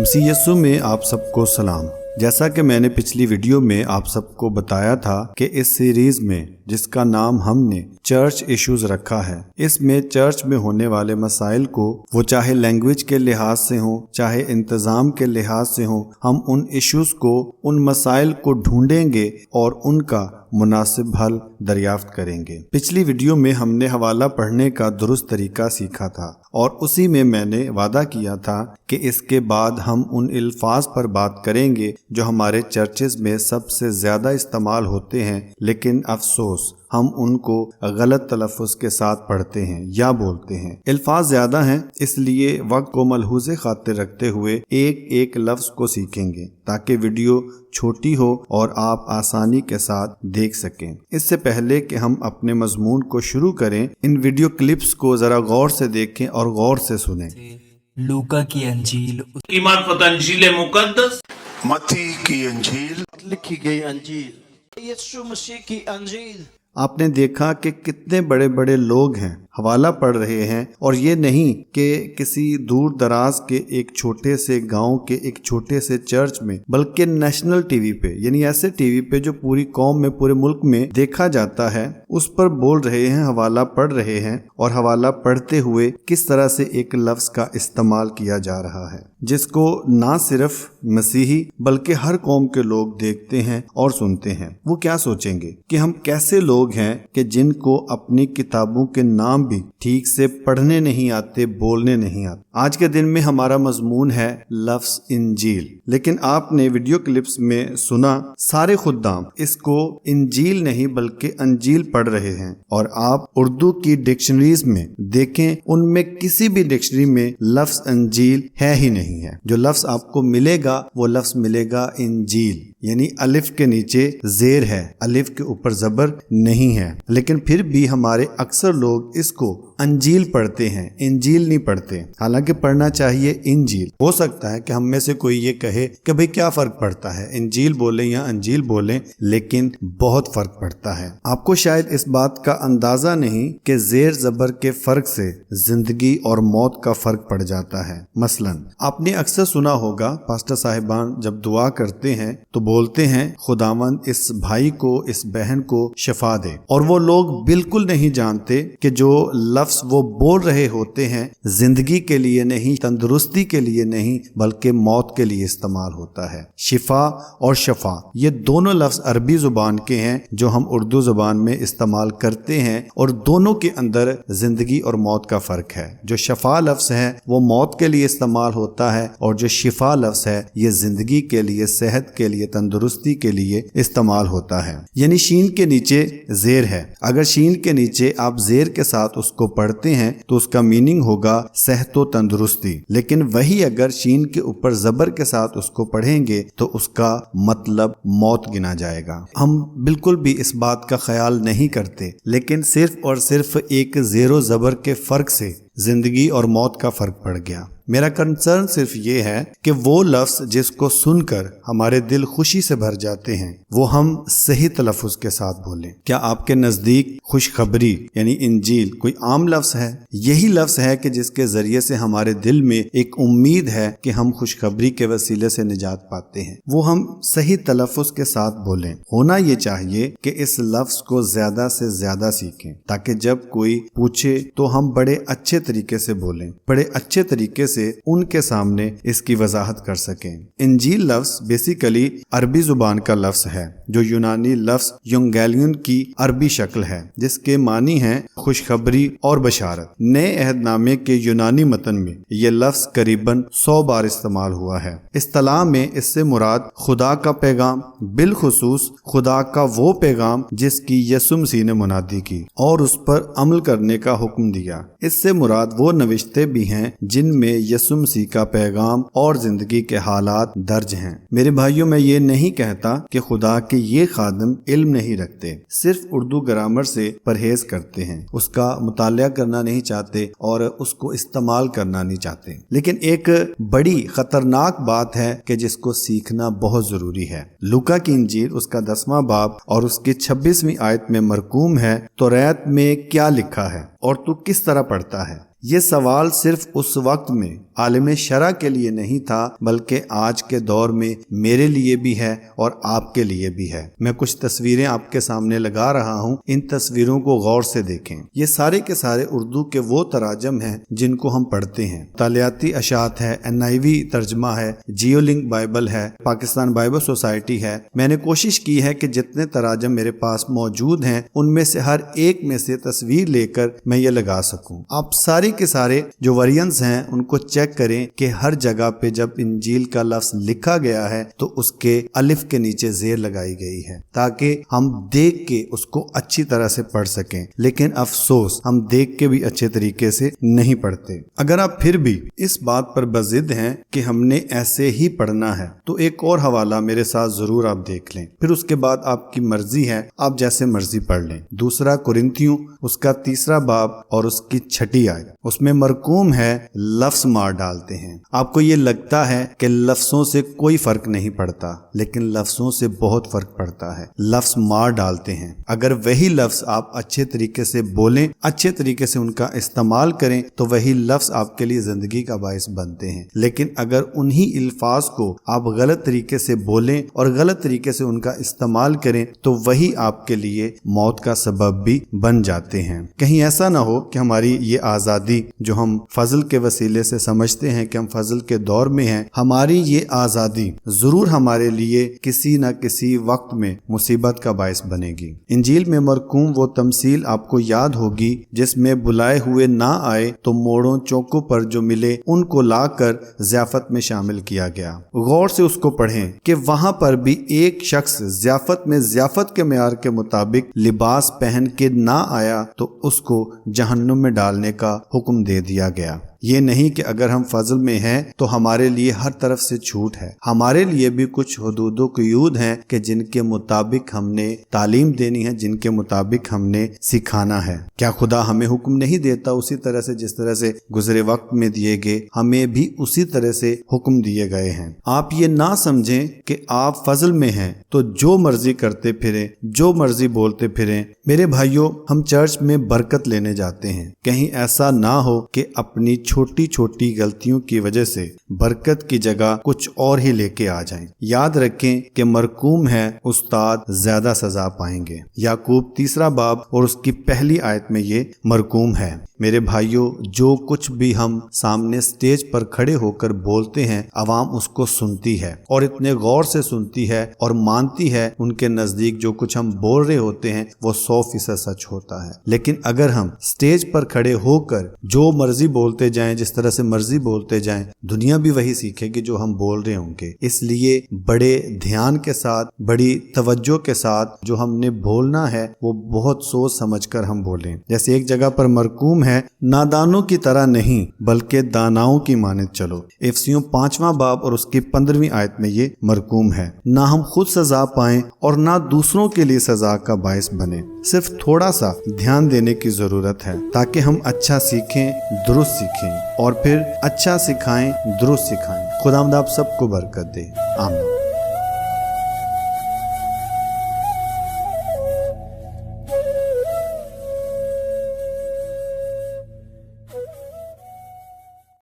मसीह यीशु में आप सबको सलाम। जैसा कि मैंने पिछली वीडियो में आप सबको बताया था कि इस सीरीज में जिसका नाम हमने चर्च इश्यूज रखा है, इसमें चर्च में होने वाले मसाइल को, वो चाहे लैंग्वेज के लिहाज से हो चाहे इंतज़ाम के लिहाज से हो, हम उन इश्यूज को, उन मसाइल को ढूंढेंगे और उनका मुनासिब हल दरियाफ्त करेंगे। पिछली वीडियो में हमने हवाला पढ़ने का दुरुस्त तरीका सीखा था और उसी में मैंने वादा किया था कि इसके बाद हम उन अल्फाज पर बात करेंगे जो हमारे चर्चेज में सबसे ज़्यादा इस्तेमाल होते हैं, लेकिन अफसोस हम उनको गलत तलफ़ुज़ के साथ पढ़ते हैं या बोलते हैं। अल्फाज ज़्यादा हैं, इसलिए वक्त को मलहूज़े खातिर रखते हुए एक एक लफ्ज़ को सीखेंगे ताकि वीडियो छोटी हो और आप आसानी के साथ देख सकें। इससे पहले कि हम अपने मजमून को शुरू करें, इन वीडियो क्लिप्स को ज़रा गौर से देखें और गौर से सुनें। लूका की अंजील, मार्फत अंजील मुकद्दस, मत्ती की अंजील, लिखी गई अंजील, यीशु मसीह की अंजील। आपने देखा कि कितने बड़े बड़े लोग हैं हवाला पढ़ रहे हैं, और ये नहीं कि किसी दूर दराज के एक छोटे से गांव के एक छोटे से चर्च में, बल्कि नेशनल टीवी पे, यानी ऐसे टीवी पे जो पूरी कौम में, पूरे मुल्क में देखा जाता है, उस पर बोल रहे हैं, हवाला पढ़ रहे हैं। और हवाला पढ़ते हुए किस तरह से एक लफ्ज का इस्तेमाल किया जा रहा है जिसको ना सिर्फ मसीही बल्कि हर कौम के लोग देखते हैं और सुनते हैं। वो क्या सोचेंगे कि हम कैसे लोग हैं कि जिनको अपनी किताबों के नाम भी ठीक से पढ़ने नहीं आते, बोलने नहीं आते। आज के दिन में हमारा मजमून है लफ्ज इंजील, लेकिन आपने वीडियो क्लिप्स में सुना सारे खुद्दाम इसको इंजील नहीं बल्कि अंजील पढ़ रहे हैं। और आप उर्दू की डिक्शनरीज में देखें, उनमें किसी भी डिक्शनरी में लफ्ज अंजील है ही नहीं है। जो लफ्ज आपको मिलेगा वो लफ्ज मिलेगा इंजील, यानी अलिफ के नीचे जेर है, अलिफ के ऊपर जबर नहीं है। लेकिन फिर भी हमारे अक्सर लोग इसको अंजील पढ़ते हैं, इंजील नहीं पढ़ते। हालांकि पढ़ना चाहिए इंजील। हो सकता है कि हम में से कोई ये कहे कि भाई क्या फर्क पड़ता है, इंजील बोलें या अंजील बोलें, लेकिन बहुत फर्क पड़ता है। आपको शायद इस बात का अंदाजा नहीं कि जेर जबर के फर्क से जिंदगी और मौत का फर्क पड़ जाता है। मसलन आपने अक्सर सुना होगा पास्टर साहिबान जब दुआ करते हैं तो बोलते हैं, खुदावंद इस भाई को, इस बहन को शिफा दे। और वो लोग बिल्कुल नहीं जानते कि जो लफ्ज वो बोल रहे होते हैं जिंदगी के लिए नहीं, तंदुरुस्ती के लिए नहीं, बल्कि मौत के लिए इस्तेमाल होता है। शिफा और शफा ये दोनों लफ्ज अरबी जुबान के हैं जो हम उर्दू जुबान में इस्तेमाल करते हैं, और दोनों के अंदर जिंदगी और मौत का फर्क है। जो शफा लफ्ज है वो मौत के लिए इस्तेमाल होता है, और जो शिफा लफ्ज है ये जिंदगी के लिए, सेहत के लिए, तंदुरुस्ती के लिए इस्तेमाल होता है। यानी शीन के नीचे जेर है। अगर शीन के नीचे आप जेर के साथ उसको पढ़ते हैं तो उसका मीनिंग होगा सेहत व तंदुरुस्ती। लेकिन वही अगर शीन के ऊपर जबर के साथ उसको पढ़ेंगे तो उसका मतलब मौत गिना जाएगा। हम बिल्कुल भी इस बात का ख्याल नहीं करते, लेकिन सिर्फ और सिर्फ एक जेरो जबर के फर्क से जिंदगी और मौत का फर्क पड़ गया। मेरा कंसर्न सिर्फ ये है कि वो लफ्ज जिसको सुनकर हमारे दिल खुशी से भर जाते हैं वो हम सही तलफ़ुज़ के साथ बोलें। क्या आपके नज़दीक खुशखबरी यानी इंजील कोई आम लफ्ज है? यही लफ्ज है कि जिसके ज़रिए से हमारे दिल में एक उम्मीद है कि हम खुशखबरी के वसीले से निजात पाते हैं। वो हम सही तलफ़ुज़ के साथ बोलें। होना ये चाहिए कि इस लफ्ज को ज़्यादा से ज़्यादा सीखें ताकि जब कोई पूछे तो हम बड़े अच्छे तरीके से बोलें, बड़े अच्छे तरीके से उनके सामने इसकी वजाहत कर सकें। इंजील लफ्ज बेसिकली अरबी जुबान का लफ्ज है जो यूनानी लफ्ज युंगेलियन की अरबी शक्ल है, जिसके मानी है खुशखबरी और बशारत। नए अहदनामे के यूनानी मतन में यह लफ्ज करीबन 100 बार इस्तेमाल हुआ है। इस्तिलाह में इससे मुराद खुदा का पैगाम, बिलखुसूस खुदा का वो पैगाम जिसकी यीशु मसीह ने मुनादी की और उस पर अमल करने का हुक्म दिया। इससे मुराद वो नविश्ते भी हैं जिनमें यीशु मसीह का पैगाम और जिंदगी के हालात दर्ज हैं। मेरे भाइयों, मैं ये नहीं कहता कि खुदा के ये खादिम इल्म नहीं रखते, सिर्फ उर्दू ग्रामर से परहेज करते हैं, उसका मुतालिया करना नहीं चाहते और उसको इस्तेमाल करना नहीं चाहते। लेकिन एक बड़ी खतरनाक बात है कि जिसको सीखना बहुत जरूरी है। लूका की इंजील उसका 10वां बाब और उसकी 26वीं आयत में मरकूम है, तौरात में क्या लिखा है और तू किस तरह पढ़ता है। یہ سوال صرف اس وقت میں عالم شرع کے لیے نہیں تھا بلکہ آج کے دور میں میرے لیے بھی ہے اور آپ کے لیے بھی ہے۔ میں کچھ تصویریں آپ کے سامنے لگا رہا ہوں، ان تصویروں کو غور سے دیکھیں۔ یہ سارے کے سارے اردو کے وہ تراجم ہیں جن کو ہم پڑھتے ہیں۔ مطالعاتی اشاعت ہے، NIV ترجمہ ہے، جیو لنک بائبل ہے، پاکستان بائبل سوسائٹی ہے۔ میں نے کوشش کی ہے کہ جتنے تراجم میرے پاس موجود ہیں ان میں سے ہر ایک میں سے تصویر لے کر میں یہ لگا سکوں۔ آپ سارے کے سارے جو ویرینٹس ہیں ان کو چیک کریں کہ ہر جگہ پہ جب انجیل کا لفظ لکھا گیا ہے تو اس کے الف کے نیچے زیر لگائی گئی ہے تاکہ ہم دیکھ کے اس کو اچھی طرح سے پڑھ سکیں، لیکن افسوس ہم دیکھ کے بھی اچھے طریقے سے نہیں پڑھتے۔ اگر آپ پھر بھی اس بات پر بضد ہیں کہ ہم نے ایسے ہی پڑھنا ہے تو ایک اور حوالہ میرے ساتھ ضرور آپ دیکھ لیں، پھر اس کے بعد آپ کی مرضی ہے، آپ جیسے مرضی پڑھ لیں۔ 2 قرنتیوں اس کا 3 باب اور اس کی 6 آیت، اس میں مرقوم ہے لفظ مار ڈالتے ہیں۔ آپ کو یہ لگتا ہے کہ لفظوں سے کوئی فرق نہیں پڑتا، لیکن لفظوں سے بہت فرق پڑتا ہے۔ لفظ مار ڈالتے ہیں۔ اگر وہی لفظ آپ اچھے طریقے سے بولیں، اچھے طریقے سے ان کا استعمال کریں تو وہی لفظ آپ کے لیے زندگی کا باعث بنتے ہیں، لیکن اگر انہی الفاظ کو آپ غلط طریقے سے بولیں اور غلط طریقے سے ان کا استعمال کریں تو وہی آپ کے لیے موت کا سبب بھی بن جاتے ہیں۔ کہیں ایسا نہ ہو کہ ہماری یہ آزادی جو ہم فضل کے وسیلے سے سمجھتے ہیں کہ ہم فضل کے دور میں ہیں، ہماری یہ آزادی ضرور ہمارے لیے کسی نہ کسی وقت میں مصیبت کا باعث بنے گی۔ انجیل میں مرقوم وہ تمثیل آپ کو یاد ہوگی جس میں بلائے ہوئے نہ آئے تو موڑوں چوکوں پر جو ملے ان کو لا کر ضیافت میں شامل کیا گیا۔ غور سے اس کو پڑھیں کہ وہاں پر بھی ایک شخص ضیافت میں ضیافت کے معیار کے مطابق لباس پہن کے نہ آیا تو اس کو جہنم میں ڈالنے کا حکم دے دیا گیا۔ یہ نہیں کہ اگر ہم فضل میں ہیں تو ہمارے لیے ہر طرف سے چھوٹ ہے، ہمارے لیے بھی کچھ حدود و قیود ہیں کہ جن کے مطابق ہم نے تعلیم دینی ہے، جن کے مطابق ہم نے سکھانا ہے۔ کیا خدا ہمیں حکم نہیں دیتا اسی طرح سے جس طرح سے گزرے وقت میں دیے گئے، ہمیں بھی اسی طرح سے حکم دیے گئے ہیں۔ آپ یہ نہ سمجھیں کہ آپ فضل میں ہیں تو جو مرضی کرتے پھریں، جو مرضی بولتے پھریں۔ میرے بھائیوں، ہم چرچ میں برکت لینے جاتے ہیں، کہیں ایسا نہ ہو کہ اپنی چھوٹی چھوٹی غلطیوں کی وجہ سے برکت کی جگہ کچھ اور ہی لے کے آ جائیں۔ یاد رکھیں کہ مرقوم ہے استاد زیادہ سزا پائیں گے۔ یعقوب 3 باب اور اس کی 1 آیت میں یہ مرقوم ہے۔ میرے بھائیوں، جو کچھ بھی ہم سامنے سٹیج پر کھڑے ہو کر بولتے ہیں عوام اس کو سنتی ہے اور اتنے غور سے سنتی ہے اور مانتی ہے۔ ان کے نزدیک جو کچھ ہم بول رہے ہوتے ہیں وہ 100% سچ ہوتا ہے، لیکن اگر ہم سٹیج پر کھڑے ہو کر جو مرضی بولتے جائیں، جس طرح سے مرضی بولتے جائیں، دنیا بھی وہی سیکھے گی جو ہم بول رہے ہوں گے۔ اس لیے بڑے دھیان کے ساتھ، بڑی توجہ کے ساتھ جو ہم نے بولنا ہے وہ بہت سوچ سمجھ کر ہم بولیں۔ جیسے ایک جگہ پر مرقوم ہے، نادانوں کی طرح نہیں بلکہ داناؤں کی مانند چلو۔ افسیوں 5 باب اور اس کی 15 آیت میں یہ مرقوم ہے۔ نہ ہم خود سزا پائیں اور نہ دوسروں کے لیے سزا کا باعث بنے۔ صرف تھوڑا سا دھیان دینے کی ضرورت ہے تاکہ ہم اچھا سیکھیں، درست سیکھیں اور پھر اچھا سکھائیں، درست سکھائیں۔ خداوند آپ سب کو برکت دے، آمین۔